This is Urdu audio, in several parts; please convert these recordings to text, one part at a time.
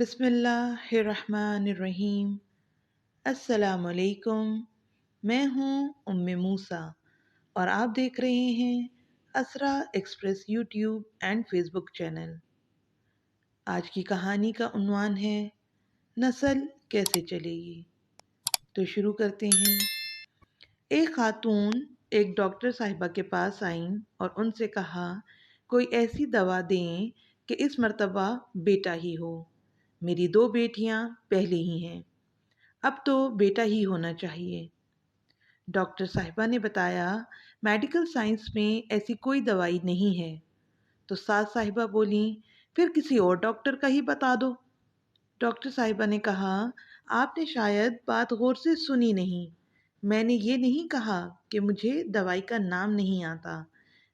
بسم اللہ الرحمن الرحیم۔ السلام علیکم۔ میں ہوں موسیٰ اور آپ دیکھ رہے ہیں Isra express YouTube and Facebook channel. آج کی کہانی کا عنوان ہے نسل کیسے چلے گی۔ تو شروع کرتے ہیں۔ ایک خاتون ایک ڈاکٹر صاحبہ کے پاس آئیں اور ان سے کہا کوئی ایسی دوا دیں کہ اس مرتبہ بیٹا ہی ہو۔ میری 2 بیٹیاں پہلے ہی ہیں، اب تو بیٹا ہی ہونا چاہیے۔ ڈاکٹر صاحبہ نے بتایا میڈیکل سائنس میں ایسی کوئی دوائی نہیں ہے۔ تو ساس صاحبہ بولیں پھر کسی اور ڈاکٹر کا ہی بتا دو۔ ڈاکٹر صاحبہ نے کہا آپ نے شاید بات غور سے سنی نہیں۔ میں نے یہ نہیں کہا کہ مجھے دوائی کا نام نہیں آتا،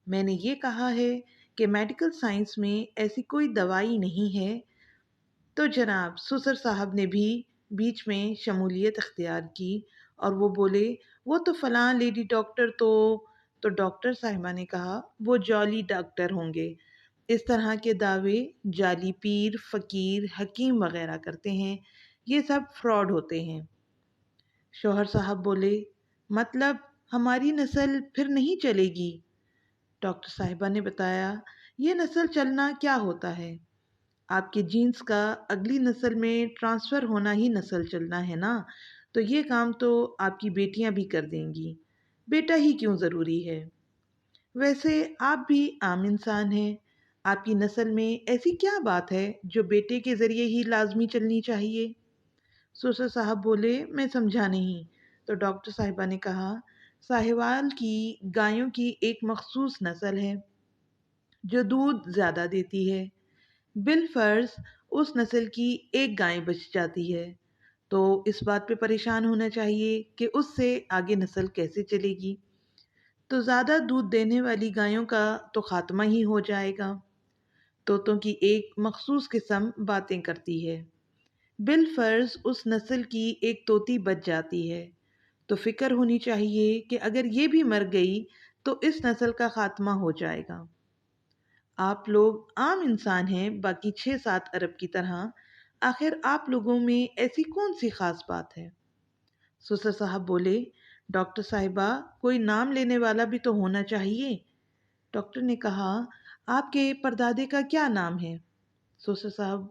میں نے یہ کہا ہے کہ میڈیکل سائنس میں ایسی کوئی دوائی نہیں ہے۔ تو جناب سسر صاحب نے بھی بیچ میں شمولیت اختیار کی اور وہ بولے وہ تو فلاں لیڈی ڈاکٹر تو ڈاکٹر صاحبہ نے کہا وہ جعلی ڈاکٹر ہوں گے۔ اس طرح کے دعوے جعلی پیر، فقیر، حکیم وغیرہ کرتے ہیں، یہ سب فراڈ ہوتے ہیں۔ شوہر صاحب بولے مطلب ہماری نسل پھر نہیں چلے گی؟ ڈاکٹر صاحبہ نے بتایا یہ نسل چلنا کیا ہوتا ہے؟ آپ کے جینز کا اگلی نسل میں ٹرانسفر ہونا ہی نسل چلنا ہے نا، تو یہ کام تو آپ کی بیٹیاں بھی کر دیں گی، بیٹا ہی کیوں ضروری ہے؟ ویسے آپ بھی عام انسان ہیں، آپ کی نسل میں ایسی کیا بات ہے جو بیٹے کے ذریعے ہی لازمی چلنی چاہیے؟ سسر صاحب بولے میں سمجھا نہیں۔ تو ڈاکٹر صاحبہ نے کہا ساہیوال کی گایوں کی ایک مخصوص نسل ہے جو دودھ زیادہ دیتی ہے، بالفرض اس نسل کی ایک گائے بچ جاتی ہے تو اس بات پہ پریشان ہونا چاہیے کہ اس سے آگے نسل کیسے چلے گی، تو زیادہ دودھ دینے والی گایوں کا تو خاتمہ ہی ہو جائے گا۔ طوطوں کی ایک مخصوص قسم باتیں کرتی ہے، بالفرض اس نسل کی ایک طوطی بچ جاتی ہے تو فکر ہونی چاہیے کہ اگر یہ بھی مر گئی تو اس نسل کا خاتمہ ہو جائے گا۔ آپ لوگ عام انسان ہیں باقی 6-7 ارب کی طرح، آخر آپ لوگوں میں ایسی کون سی خاص بات ہے؟ سسر صاحب بولے ڈاکٹر صاحبہ کوئی نام لینے والا بھی تو ہونا چاہیے۔ ڈاکٹر نے کہا آپ کے پردادے کا کیا نام ہے؟ سسر صاحب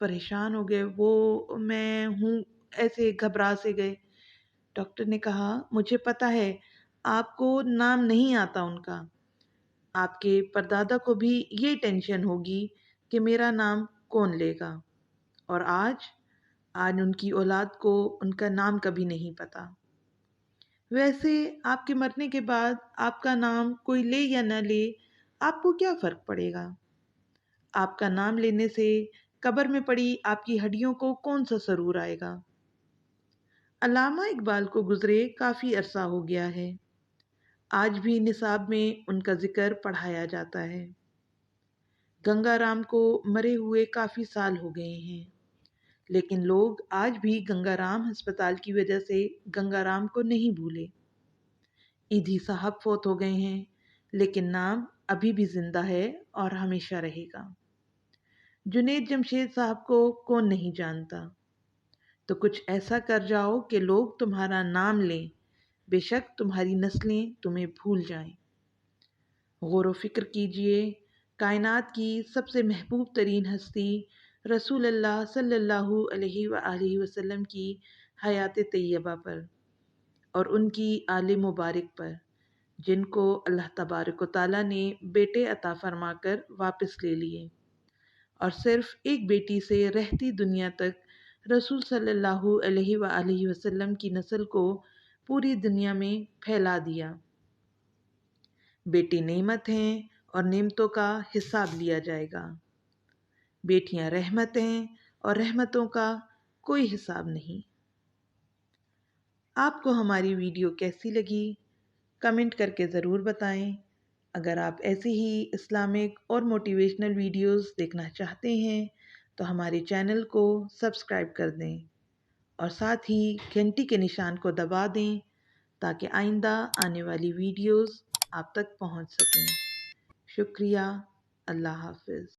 پریشان ہو گئے، وہ میں ہوں، ایسے گھبرا سے گئے۔ ڈاکٹر نے کہا مجھے پتا ہے آپ کو نام نہیں آتا ان کا، آپ کے پردادا کو بھی یہ ٹینشن ہوگی کہ میرا نام کون لے گا، اور آج ان کی اولاد کو ان کا نام کبھی نہیں پتا۔ ویسے آپ کے مرنے کے بعد آپ کا نام کوئی لے یا نہ لے آپ کو کیا فرق پڑے گا؟ آپ کا نام لینے سے قبر میں پڑی آپ کی ہڈیوں کو کون سا سرور آئے گا؟ علامہ اقبال کو گزرے کافی عرصہ ہو گیا ہے، آج بھی نصاب میں ان کا ذکر پڑھایا جاتا ہے۔ گنگا رام کو مرے ہوئے کافی سال ہو گئے ہیں، لیکن لوگ آج بھی گنگا رام ہسپتال کی وجہ سے گنگا رام کو نہیں بھولے۔ ایدھی صاحب فوت ہو گئے ہیں لیکن نام ابھی بھی زندہ ہے اور ہمیشہ رہے گا۔ جنید جمشید صاحب کو کون نہیں جانتا؟ تو کچھ ایسا کر جاؤ کہ لوگ تمہارا نام لیں، بے شک تمہاری نسلیں تمہیں بھول جائیں۔ غور و فکر کیجئے، کائنات کی سب سے محبوب ترین ہستی رسول اللہ صلی اللہ علیہ وآلہ وسلم کی حیات طیبہ پر اور ان کی آل مبارک پر، جن کو اللہ تبارک و تعالیٰ نے بیٹے عطا فرما کر واپس لے لیے اور صرف ایک بیٹی سے رہتی دنیا تک رسول صلی اللہ علیہ وآلہ وسلم کی نسل کو پوری دنیا میں پھیلا دیا۔ بیٹی نعمت ہیں اور نعمتوں کا حساب لیا جائے گا، بیٹیاں رحمت ہیں اور رحمتوں کا کوئی حساب نہیں۔ آپ کو ہماری ویڈیو کیسی لگی کمنٹ کر کے ضرور بتائیں۔ اگر آپ ایسی ہی اسلامک اور موٹیویشنل ویڈیوز دیکھنا چاہتے ہیں تو ہمارے چینل کو سبسکرائب کر دیں اور ساتھ ہی گھنٹی کے نشان کو دبا دیں تاکہ آئندہ آنے والی ویڈیوز آپ تک پہنچ سکیں۔ شکریہ، اللہ حافظ۔